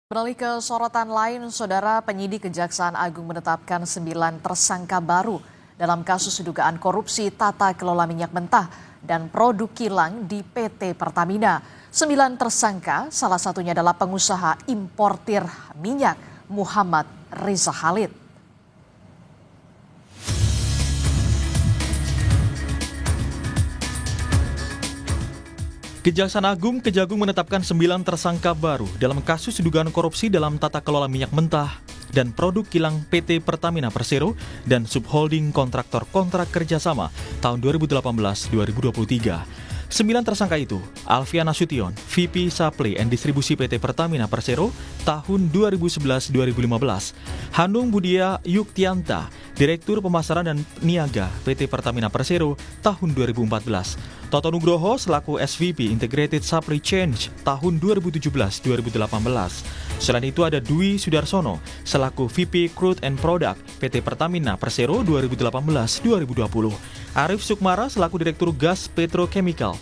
Beralih ke sorotan lain, Saudara, penyidik Kejaksaan Agung menetapkan 9 tersangka baru dalam kasus dugaan korupsi tata kelola minyak mentah dan produk kilang di PT Pertamina. 9 tersangka, salah satunya adalah pengusaha importir minyak Muhammad Riza Khalid. Kejaksaan Agung Kejagung menetapkan 9 tersangka baru dalam kasus dugaan korupsi dalam tata kelola minyak mentah dan produk kilang PT Pertamina Persero dan subholding kontraktor kontrak kerjasama tahun 2018-2023. 9 tersangka itu, Alfian Nasution, VP Supply and Distribusi PT Pertamina Persero tahun 2011-2015, Hanung Budia Yuktianta, Direktur Pemasaran dan Niaga PT Pertamina Persero tahun 2014, Toto Nugroho selaku SVP Integrated Supply Chain tahun 2017-2018. Selain itu ada Dwi Sudarsono selaku VP Crude and Product PT Pertamina Persero 2018-2020. Arif Sukmara selaku Direktur Gas Petrochemical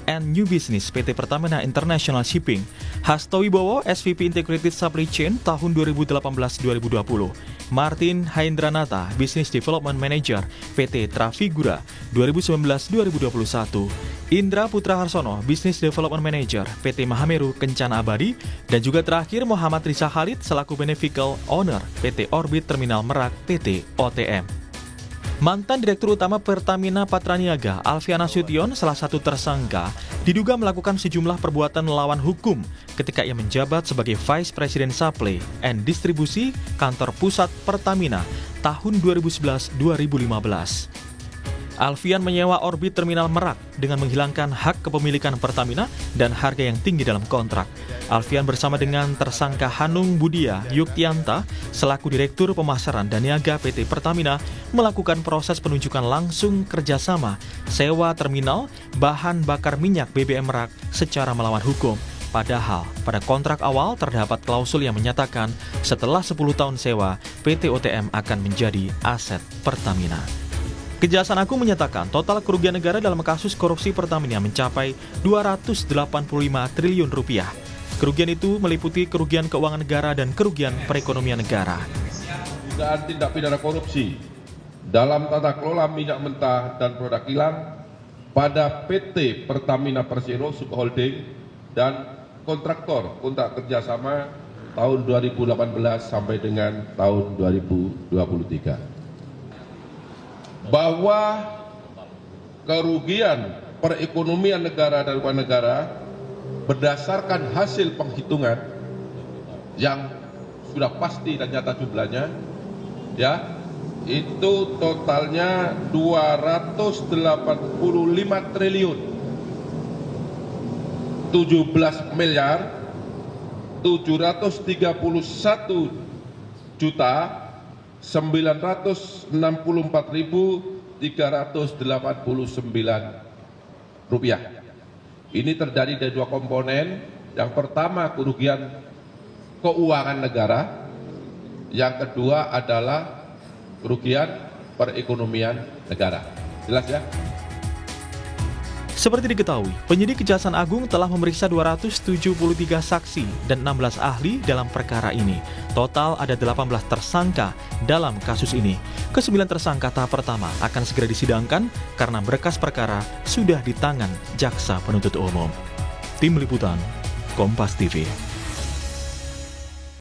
and New Business PT Pertamina International Shipping. Hasto Wibowo SVP Integrated Supply Chain tahun 2018-2020. Martin Haindranata, Business Development Manager PT Trafigura 2019-2021. Indra Putra Harsono, Business Development Manager PT Mahameru Kencana Abadi. Dan juga terakhir Muhammad Riza Khalid selaku Beneficial Owner PT Orbit Terminal Merak PT OTM. Mantan Direktur Utama Pertamina Patraniaga, Alfian Nasution, salah satu tersangka, diduga melakukan sejumlah perbuatan melawan hukum ketika ia menjabat sebagai Vice President Supply and Distribusi Kantor Pusat Pertamina tahun 2011-2015. Alfian menyewa Orbit Terminal Merak dengan menghilangkan hak kepemilikan Pertamina dan harga yang tinggi dalam kontrak. Alfian bersama dengan tersangka Hanung Budia Yuktianta selaku Direktur Pemasaran dan Niaga PT Pertamina melakukan proses penunjukan langsung kerjasama sewa terminal bahan bakar minyak BBM Merak secara melawan hukum. Padahal pada kontrak awal terdapat klausul yang menyatakan setelah 10 tahun sewa, PT OTM akan menjadi aset Pertamina. Kejaksaan Agung menyatakan total kerugian negara dalam kasus korupsi Pertamina mencapai 285 triliun rupiah. Kerugian itu meliputi kerugian keuangan negara dan kerugian perekonomian negara. Dugaan tindak pidana korupsi dalam tata kelola minyak mentah dan produk kilang pada PT Pertamina Persero Subholding dan kontraktor kontrak kerjasama tahun 2018 sampai dengan tahun 2023. Bahwa kerugian perekonomian negara dan keuangan negara berdasarkan hasil penghitungan yang sudah pasti dan nyata jumlahnya, ya, itu totalnya 285 triliun 17 miliar 731 juta 964.389 rupiah. Ini terjadi dari dua komponen. Yang pertama kerugian keuangan negara, yang kedua adalah kerugian perekonomian negara. Jelas ya? Seperti diketahui, penyidik Kejaksaan Agung telah memeriksa 273 saksi dan 16 ahli dalam perkara ini. Total ada 18 tersangka dalam kasus ini. Ke-9 tersangka tahap pertama akan segera disidangkan karena berkas perkara sudah di tangan Jaksa Penuntut Umum. Tim Liputan, Kompas TV.